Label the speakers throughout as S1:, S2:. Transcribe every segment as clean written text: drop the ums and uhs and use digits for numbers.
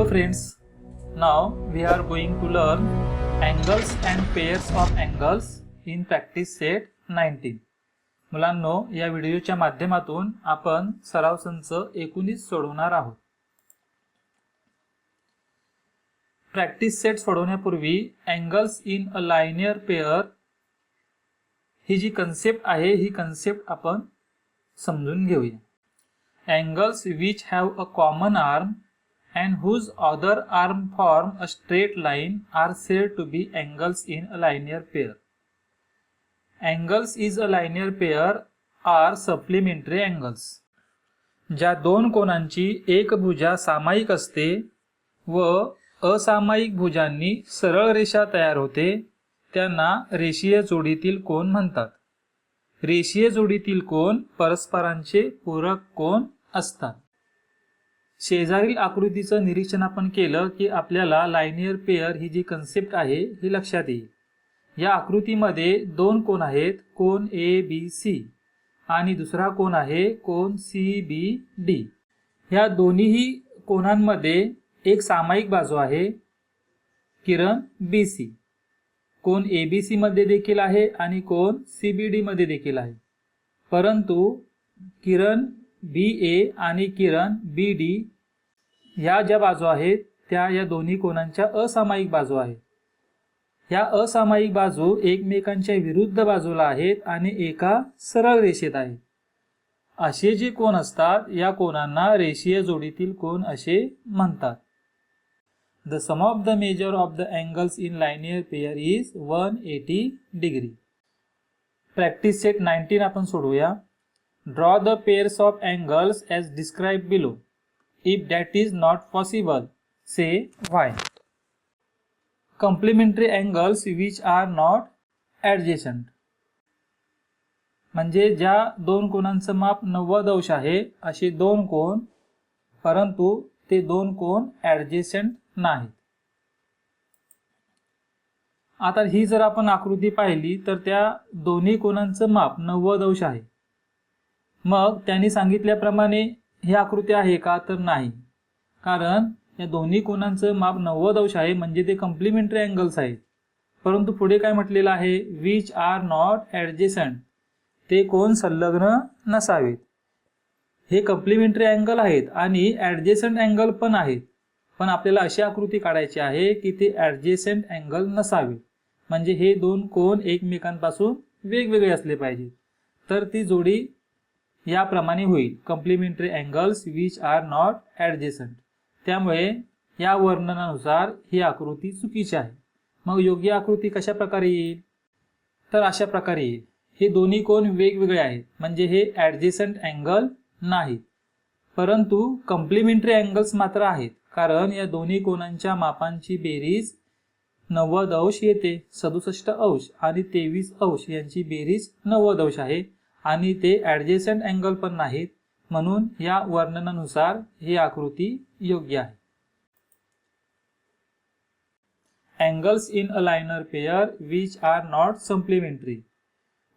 S1: friends, now we are going to learn angles and pairs of angles in practice set 19. मुलांनो, या व्हिडिओच्या माध्यमातून आपण सराव संच 19 सोडवणार आहोत. प्रॅक्टिस सेट सोडवण्यापूर्वी angles in a linear pair ही जी कन्सेप्ट आहे ही कन्सेप्ट आपण समजून घेऊया. Angles which have a common arm and whose other arm form a straight line are said to be angles in a linear pair. Angles is a linear pair are supplementary angles. ज्या दोन कोनांची एक भुजा सामायिक असते व असामायिक भुजांनी सरळ रेषा तयार होते त्यांना रेषीय जोडीतील कोन म्हणतात. रेषीय जोडीतील कोन परस्परांचे पूरक कोन असतात. शेजारील आकृतीचं निरीक्षण आपण केलं की आपल्याला लाइनियर पेअर ही जी कन्सेप्ट आहे ही लक्षात येईल. या आकृतीमध्ये दोन कोन आहेत, कोन ABC आणि दुसरा कोन आहे कोन CBD. ह्या दोन्हीही कोनांमध्ये एक सामायिक बाजू आहे, किरण BC. कोन ABC मध्ये देखील आहे आणि कोन CBD मध्ये देखील आहे. परंतु किरण BA आणि किरण BD या ज्या बाजू आहेत त्या या दोन्ही कोनांच्या असामायिक बाजू आहेत. या असामायिक बाजू एकमेकांच्या विरुद्ध बाजूला आहेत आणि एका सरळ रेषेत आहेत. असे जे कोन असतात या कोनांना रेषीय जोडीतील कोन असे म्हणतात. The sum of the measure of the angles in linear pair is 180 degree. Practice set 19 आपण सोडवूया. Draw the pairs of angles as described below. If that is not possible, say why. Complementary angles which are not adjacent. म्हणजे ज्या दोन कोनांचं माप 90 अंश आहे असे दोन कोन, परंतु ते दोन कोन ॲडजेसंट नाहीत. आता ही जर आपण आकृती पाहिली तर त्या दोन्ही कोनांचं माप 90 अंश आहे. मग त्यांनी सांगितल्याप्रमाणे ही आकृती आहे का, तर नाही. कारण या दोन्ही कोनांचं माप 90 अंश आहे म्हणजे ते कॉम्प्लिमेंटरी अँगल्स आहेत. परंतु पुढे काय म्हटलेलं आहे, विच आर नॉट ॲडजेसंट. ते कोन संलग्न नसावेत. हे कॉम्प्लिमेंटरी अँगल आहेत आणि ॲडजेसंट अँगल पण आहेत, पण आपल्याला अशी आकृती काढायची आहे की ते ॲडजेसंट अँगल नसावे. म्हणजे हे दोन कोन एकमेकांपासून वेगवेगळे असले पाहिजे, तर ती जोडी याप्रमाणे होईल, complementary angles which are not adjacent. त्यामुळे या वर्णनानुसार ही आकृती चुकीची आहे. मग योग्य आकृती कशा प्रकारे येईल, तर अशा प्रकारे येईल. हे दोन्ही कोन वेगवेगळे आहेत म्हणजे हे ॲडजेसंट अँगल नाहीत, परंतु कॉम्प्लिमेंटरी अँगल्स मात्र आहेत. कारण या दोन्ही कोनांच्या मापांची बेरीज 90 अंश येते. 67 अंश आणि 23 अंश यांची बेरीज 90 अंश आहे आणि ते ॲडजेसंट अँगल पण नाहीत. म्हणून या वर्णनानुसार ही आकृती योग्य आहे. Angles in a liner pair which are not supplementary.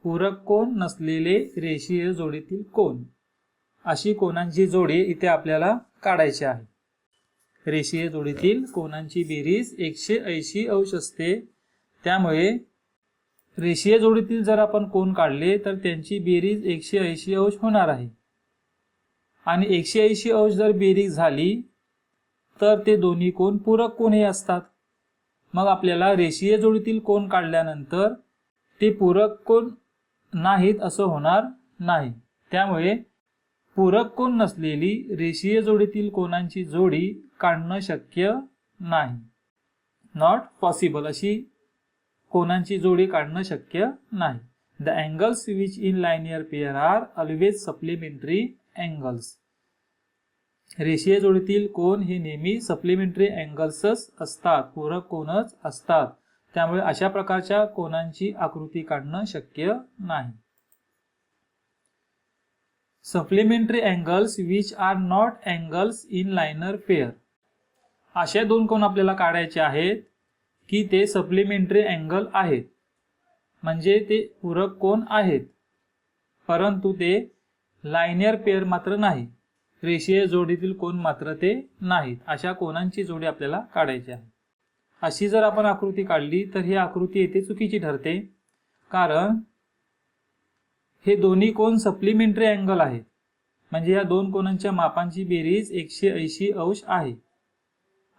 S1: पूरक कोन नसलेले रेषीय जोडीतील कोन. अशी कोनांची जोडी इथे आपल्याला काढायची आहे. रेषीय जोडीतील कोनांची बेरीज 180 अंश असते. त्यामुळे रेषीय जोडीतील जर आपण कोन काढले तर त्यांची बेरीज 180 अंश होणार आहे. आणि 180 अंश जर बेरीज झाली तर ते दोन्ही कोन पूरक कोन हे असतात. मग आपल्याला रेषीय जोडीतील कोन काढल्यानंतर ते पूरक कोन नाहीत असं होणार नाही. त्यामुळे पूरक कोन नसलेली रेषीय जोडीतील कोनांची जोडी काढणं शक्य नाही. Not possible. अशी कोनांची जोडी काढणं शक्य नाही. The angles which in linear pair are always supplementary angles. रेषीय जोडीतील कोन हे नेहमी सप्लिमेंटरी अँगल्सच असतात, पूरक कोनच असतात. त्यामुळे अशा प्रकारच्या कोनांची आकृती काढणं शक्य नाही. Supplementary angles which are not angles in liner pair. अशा दोन कोन आपल्याला काढायचे आहेत की ते सप्लिमेंटरी अँगल आहेत, म्हणजे ते पूरक कोन आहेत, परंतु ते लाइनियर पेअर मात्र नाही. रेषीय जोडीतील कोन मात्र ते नाहीत. अशा कोनांची जोडी आपल्याला काढायची आहे. अशी जर आपण आकृती काढली तर ही आकृती येथे चुकीची ठरते, कारण हे दोन्ही कोन सप्लिमेंटरी अँगल आहेत. म्हणजे या दोन कोनांच्या मापांची बेरीज 180 अंश आहे.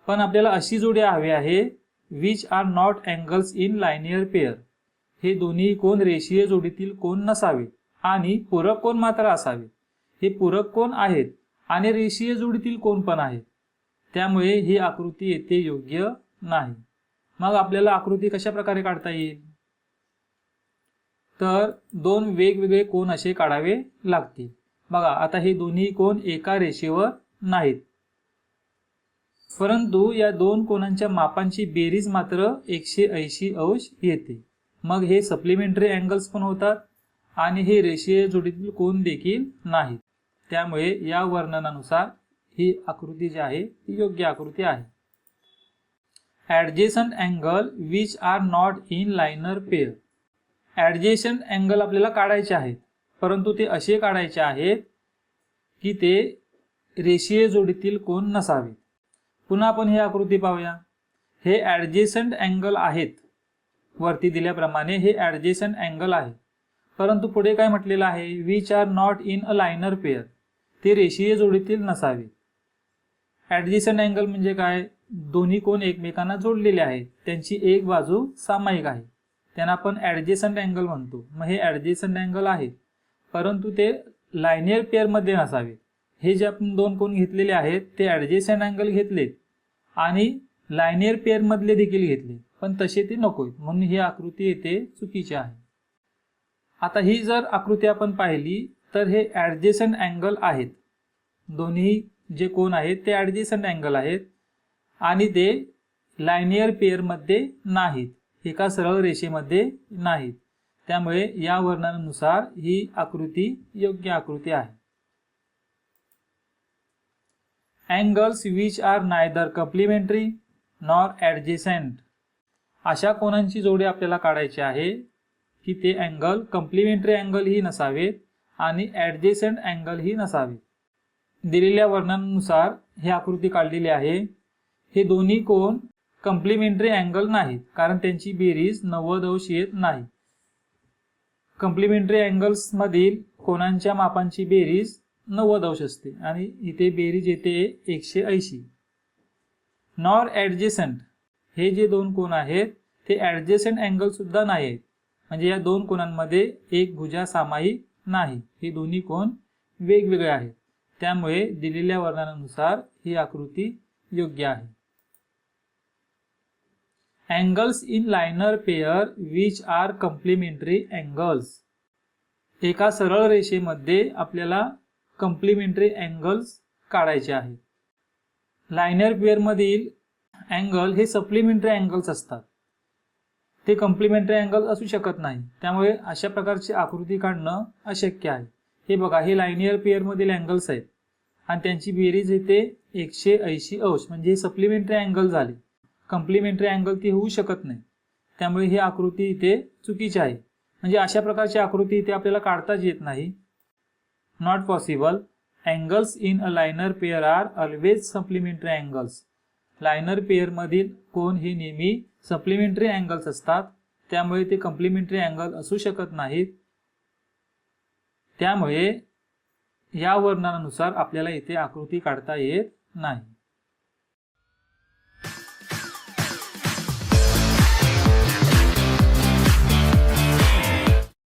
S1: पण आपल्याला अशी जोडी हवी आहे which are not angles in linear pair. हे दोन्ही कोन रेषीय जोडीतील कोन नसावे आणि पूरक कोन मात्र असावे. हे पूरक कोन आहेत आणि रेषीय जोडीतील कोन पण आहेत. त्यामुळे ही आकृती येथे योग्य नाही. मग आपल्याला आकृती कशा प्रकारे काढता येईल? तर दोन वेगवेगळे कोन असे काढावे लागतील. बघा, आता हे दोन्ही कोन एका रेषेवर नाहीत, परंतु या दोन कोनांच्या मापांची बेरीज मात्र 180 अंश येते. मग हे सप्लिमेंटरी अँगल्स पण होतात आणि हे रेषीय जोडीतील कोन देखील नाहीत. त्यामुळे या वर्णनानुसार ही आकृती जी आहे ती योग्य आकृती आहे. Adjacent angle which are not in linear pair. Adjacent angle आपल्याला काढायचे आहेत, परंतु ते असे काढायचे आहेत की ते रेषीय जोडीतील कोन नसावेत. पुन्हा आपण ही आकृती पाहूया. हे ॲडजेसंट अँगल आहेत. वरती दिल्याप्रमाणे हे ॲडजेसंट अँगल आहे, परंतु पुढे काय म्हटलेलं आहे? Which are not in a linear pair. ते रेषीय जोडीतील नसावे. ॲडजेसंट अँगल म्हणजे काय? दोन्ही कोन एकमेकांना जोडलेले आहेत, त्यांची एक बाजू सामायिक आहे, त्यांना आपण ॲडजेसंट अँगल म्हणतो. मग हे ॲडजेसंट अँगल आहे, परंतु ते लायनियर पेअर मध्ये नसावे. हे जे आपण दोन कोन घेतलेले आहेत ते ॲडजेसंट अँगल घेतले आणि लायनियर पेअर मधले देखील घेतले, पण तसे ते नकोय, म्हणून ही आकृती येथे चुकीची आहे. आता ही जर आकृती आपण पाहिली तर हे ॲडजेसंट अँगल आहेत. दोन्ही जे कोन आहेत ते ॲडजेसंट अँगल आहेत आणि ते लायनियर पेअर मध्ये नाहीत, एका सरळ रेषेमध्ये नाहीत. त्यामुळे या वर्णनानुसार ही आकृती योग्य आकृती आहे. Angles which are neither complementary nor adjacent. अशा कोनांची जोडी आपल्याला काढायची आहे की ते अँगल कॉम्प्लिमेंटरी अँगल ही नसावेत आणि ॲडजेसंट अँगल ही नसावेत. दिलेल्या वर्णनानुसार ही आकृती काढलेली आहे. हे दोन्ही कोन कॉम्प्लिमेंटरी अँगल नाहीत, कारण त्यांची बेरीज 90 अंश येत नाही. कॉम्प्लिमेंटरी अँगल्स मधील कोनांच्या मापांची बेरीज 90 अंश असते आणि इथे बेरीज येते 180. नॉर ॲडजेसंट. हे जे दोन कोन आहेत ते ॲडजेसंट अँगल सुद्धा नाही आहेत, म्हणजे या दोन कोनांमध्ये एक भुजा सामायिक नाही. हे दोन्ही कोन वेगवेगळे आहेत. त्यामुळे दिलेल्या वर्णनानुसार ही आकृती योग्य आहे. Angles in linear pair which are complementary angles. एका सरळ रेषेमध्ये आपल्याला कॉम्प्लिमेंटरी अँगल्स काढायचे आहेत. लायनर पेअर मधील अँगल हे सप्लिमेंटरी अँगल्स असतात, ते कॉम्प्लिमेंटरी अँगल असू शकत नाही. त्यामुळे अशा प्रकारची आकृती काढणं अशक्य आहे. हे बघा, हे लायनियर पेअर मधील अँगल्स आहेत आणि त्यांची बेरीज येते 180 अंश, म्हणजे हे सप्लिमेंटरी अँगल झाले. कॉम्प्लिमेंटरी अँगल ती होऊ शकत नाही. त्यामुळे ही आकृती इथे चुकीची आहे. म्हणजे अशा प्रकारची आकृती इथे आपल्याला काढताच येत नाही. Not possible. Angles in a linear pair are always supplementary angles. Linear pair मधील कोन हे नेहमी सप्लिमेंटरी अँगल्स असतात, त्यामुळे ते कॉम्प्लिमेंटरी अँगल असू शकत नाहीत. त्यामुळे या वर्णनानुसार आपल्याला इथे आकृती काढता येत नाही.